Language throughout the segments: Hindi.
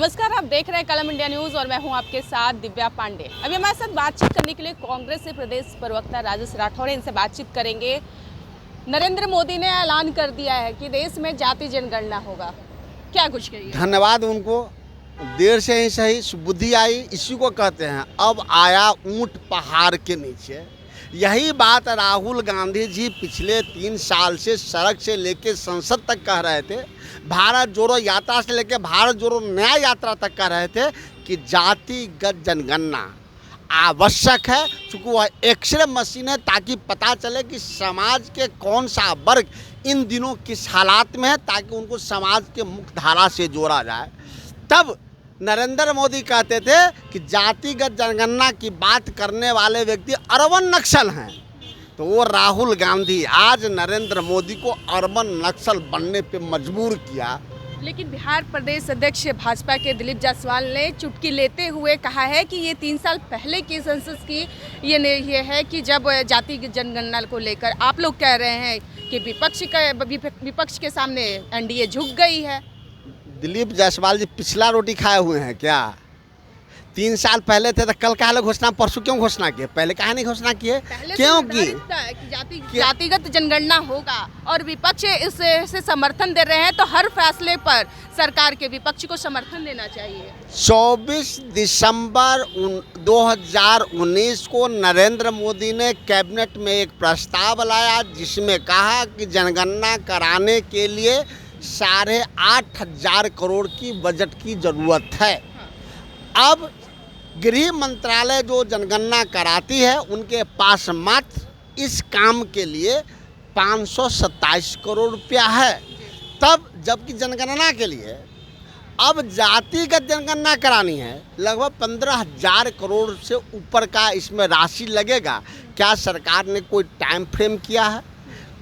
नमस्कार, आप देख रहे हैं कलम इंडिया न्यूज़ और मैं हूं आपके साथ दिव्या पांडे। अभी हमारे साथ बातचीत करने के लिए कांग्रेस से प्रदेश प्रवक्ता राजेश राठौर हैं। इनसे बातचीत करेंगे। नरेंद्र मोदी ने ऐलान कर दिया है कि देश में जाति जनगणना होगा, क्या कुछ कहिए? धन्यवाद उनको। देर से ही सही सुबुद्धि आई, इसी को कहते हैं अब आया ऊंट पहाड़ के नीचे। यही बात राहुल गांधी जी पिछले 3 साल से सड़क से लेकर संसद तक कह रहे थे, भारत जोड़ो यात्रा से लेकर भारत जोड़ो न्याय यात्रा तक कह रहे थे कि जातिगत जनगणना आवश्यक है, चूँकि वह एक्सरे मशीन है ताकि पता चले कि समाज के कौन सा वर्ग इन दिनों किस हालात में है, ताकि उनको समाज के मुख्य धारा से जोड़ा जाए। तब नरेंद्र मोदी कहते थे कि जातिगत जनगणना की बात करने वाले व्यक्ति अर्बन नक्सल हैं, तो वो राहुल गांधी आज नरेंद्र मोदी को अर्बन नक्सल बनने पे मजबूर किया। लेकिन बिहार प्रदेश अध्यक्ष भाजपा के दिलीप जायसवाल ने चुटकी लेते हुए कहा है कि ये 3 साल पहले की संसद की ये है कि जब जातिगत जनगणना को लेकर आप लोग कह रहे हैं कि विपक्ष के सामने एनडीए झुक गई है। दिलीप जायसवाल जी पिछला रोटी खाए हुए हैं क्या? 3 साल पहले थे तो कल कहा घोषणा, परसों क्यों घोषणा किए? पहले कहा नहीं घोषणा किए? क्यों की? जातिगत जनगणना होगा और विपक्ष इसे समर्थन दे रहे हैं, तो हर फैसले पर सरकार के विपक्ष को समर्थन देना चाहिए। 24 दिसंबर 2019 को नरेंद्र मोदी ने कैबिनेट में एक प्रस्ताव लाया जिसमें कहा कि जनगणना कराने के लिए 8,500 करोड़ की बजट की ज़रूरत है। अब गृह मंत्रालय जो जनगणना कराती है उनके पास मात्र इस काम के लिए 527 करोड़ रुपया है। तब जबकि जनगणना के लिए अब जातिगत जनगणना करानी है, लगभग 15,000 करोड़ से ऊपर का इसमें राशि लगेगा। क्या सरकार ने कोई टाइम फ्रेम किया है,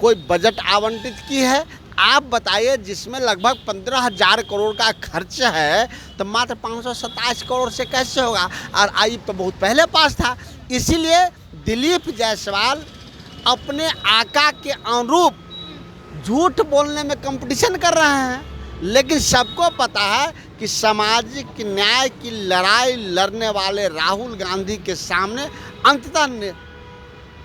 कोई बजट आवंटित की है? आप बताइए, जिसमें लगभग 15,000 करोड़ का खर्च है तो मात्र 527 करोड़ से कैसे होगा? और आई तो बहुत पहले पास था। इसीलिए दिलीप जायसवाल अपने आका के अनुरूप झूठ बोलने में कंपटीशन कर रहे हैं, लेकिन सबको पता है कि सामाजिक न्याय की लड़ाई लड़ने वाले राहुल गांधी के सामने अंततः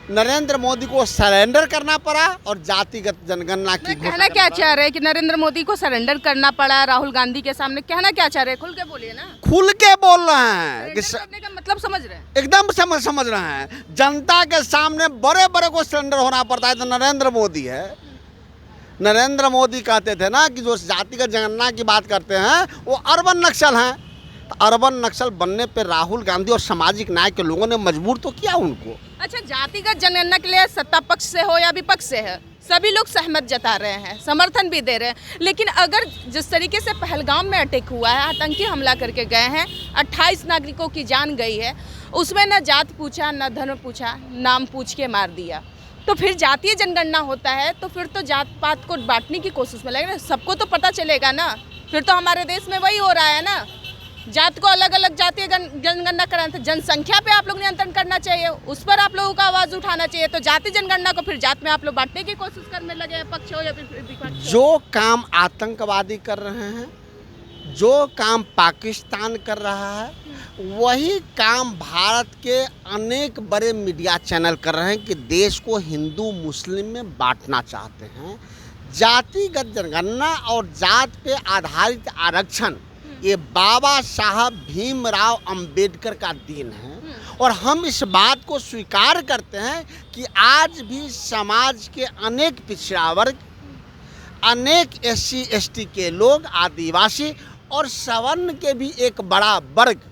नरेंद्र मोदी को सरेंडर करना पड़ा और जातिगत जनगणना की कहना क्या चाह रहे हैं कि नरेंद्र मोदी को सरेंडर करना पड़ा राहुल गांधी के सामने? कहना क्या चाह रहे हैं? खुल के बोलिए ना। खुल के बोल रहे हैं कि करने का मतलब समझ रहे हैं, एकदम समझ रहे हैं। जनता के सामने बड़े बड़े को सरेंडर होना पड़ता है तो नरेंद्र मोदी है। नरेंद्र मोदी कहते थे ना कि जो जातिगत जनगणना की बात करते हैं वो अर्बन नक्सल हैं। अर्बन नक्सल बनने पे राहुल गांधी और सामाजिक न्याय के लोगों ने मजबूर तो किया उनको। अच्छा, जातिगत जनगणना के लिए सत्ता पक्ष से हो या विपक्ष से है, सभी लोग सहमत जता रहे हैं, समर्थन भी दे रहे हैं। लेकिन अगर जिस तरीके से पहलगाम में अटैक हुआ है, आतंकी हमला करके गए हैं, 28 नागरिकों की जान गई है, उसमें न जात पूछा, न धर्म पूछा, नाम पूछ के मार दिया, तो फिर जातीय जनगणना होता है तो फिर तो जात पात को बांटने की कोशिश में लगेगा। सबको तो पता चलेगा ना। फिर तो हमारे देश में वही हो रहा है ना, जात को अलग अलग जातीय जनगणना कराना। जनसंख्या पे आप लोग नियंत्रण करना चाहिए, उस पर आप लोगों का आवाज़ उठाना चाहिए। तो जाति जनगणना को फिर जात में आप लोग बांटने की कोशिश करने लगे, पक्ष हो या फिर विपक्ष। जो काम आतंकवादी कर रहे हैं, जो काम पाकिस्तान कर रहा है, वही काम भारत के अनेक बड़े मीडिया चैनल कर रहे हैं कि देश को हिंदू मुस्लिम में बांटना चाहते हैं। जातिगत जनगणना और जात पे आधारित आरक्षण ये बाबा साहब भीमराव अंबेडकर का देन है और हम इस बात को स्वीकार करते हैं कि आज भी समाज के अनेक पिछड़ा वर्ग, अनेक SC ST के लोग, आदिवासी और सवर्ण के भी एक बड़ा वर्ग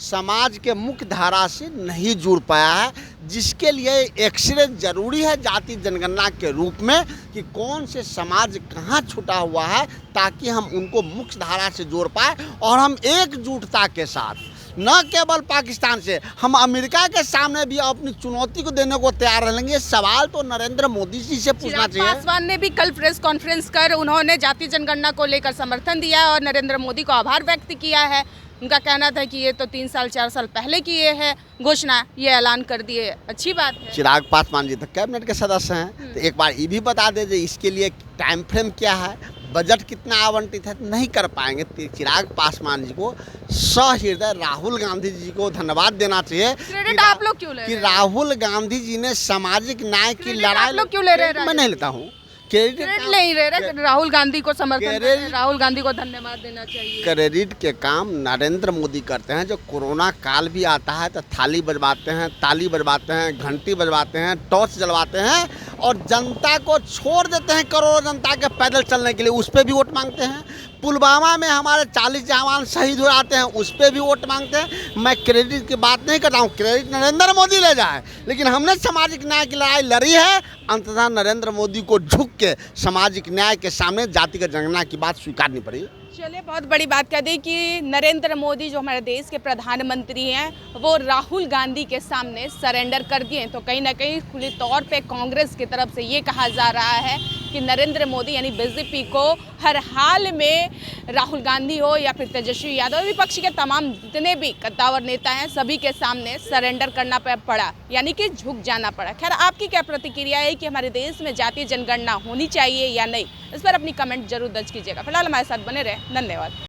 समाज के मुख्य धारा से नहीं जुड़ पाया है, जिसके लिए एक्सरे जरूरी है जाति जनगणना के रूप में कि कौन से समाज कहाँ छुटा हुआ है, ताकि हम उनको मुख्य धारा से जोड़ पाए और हम एकजुटता के साथ न केवल पाकिस्तान से, हम अमेरिका के सामने भी अपनी चुनौती को देने को तैयार रहेंगे। सवाल तो नरेंद्र मोदी जी से पूछना चाहिए। पासवान ने भी कल प्रेस कॉन्फ्रेंस कर उन्होंने जाति जनगणना को लेकर समर्थन दिया और नरेंद्र मोदी को आभार व्यक्त किया है। उनका कहना था कि ये तो 3 साल 4 साल पहले की ये है घोषणा, ये ऐलान कर दिए, अच्छी बात है। चिराग पासवान जी तो कैबिनेट के सदस्य हैं, तो एक बार ये भी बता दीजिए इसके लिए टाइम फ्रेम क्या है, बजट कितना आवंटित है नहीं कर पाएंगे। चिराग पासवान जी को सहृदय राहुल गांधी जी को धन्यवाद देना चाहिए। क्रेडिट आप लोग क्यों ले रहे कि हैं? राहुल गांधी जी ने सामाजिक न्याय की क्रेडिट लड़ाई, आप लोग क्यों ले रहे हैं? मैं नहीं लेता हूँ क्रेडिट नहीं ले रहे, राहुल गांधी को समर्थन क्रेडिट- कर रहे हैं, राहुल गांधी को धन्यवाद देना चाहिए। क्रेडिट के काम नरेंद्र मोदी करते हैं। जो कोरोना काल भी आता है तो थाली बजवाते हैं, ताली बजवाते हैं, घंटी बजवाते हैं, टॉर्च जलवाते हैं और जनता को छोड़ देते हैं करोड़ों जनता के पैदल चलने के लिए, उस पर भी वोट मांगते हैं। पुलवामा में हमारे 40 जवान शहीद हो जाते हैं, उस पर भी वोट मांगते हैं। मैं क्रेडिट की बात नहीं कर रहा हूँ, क्रेडिट नरेंद्र मोदी ले जाए, लेकिन हमने सामाजिक न्याय की लड़ाई लड़ी है। अंततः नरेंद्र मोदी को झुक के सामाजिक न्याय के सामने जातिगत जनगणना की बात स्वीकारनी पड़ी। चलिए, बहुत बड़ी बात कह दी कि नरेंद्र मोदी जो हमारे देश के प्रधानमंत्री हैं वो राहुल गांधी के सामने सरेंडर कर दिए। तो कहीं ना कहीं खुले तौर पे कांग्रेस की तरफ से ये कहा जा रहा है कि नरेंद्र मोदी यानी बीजेपी को हर हाल में राहुल गांधी हो या फिर तेजस्वी यादव, विपक्ष के तमाम जितने भी कद्दावर नेता हैं सभी के सामने सरेंडर करना पड़ा, यानी कि झुक जाना पड़ा। खैर, आपकी क्या प्रतिक्रिया है कि हमारे देश में जातीय जनगणना होनी चाहिए या नहीं? इस पर अपनी कमेंट जरूर दर्ज कीजिएगा। फिलहाल हमारे साथ बने रहे, धन्यवाद।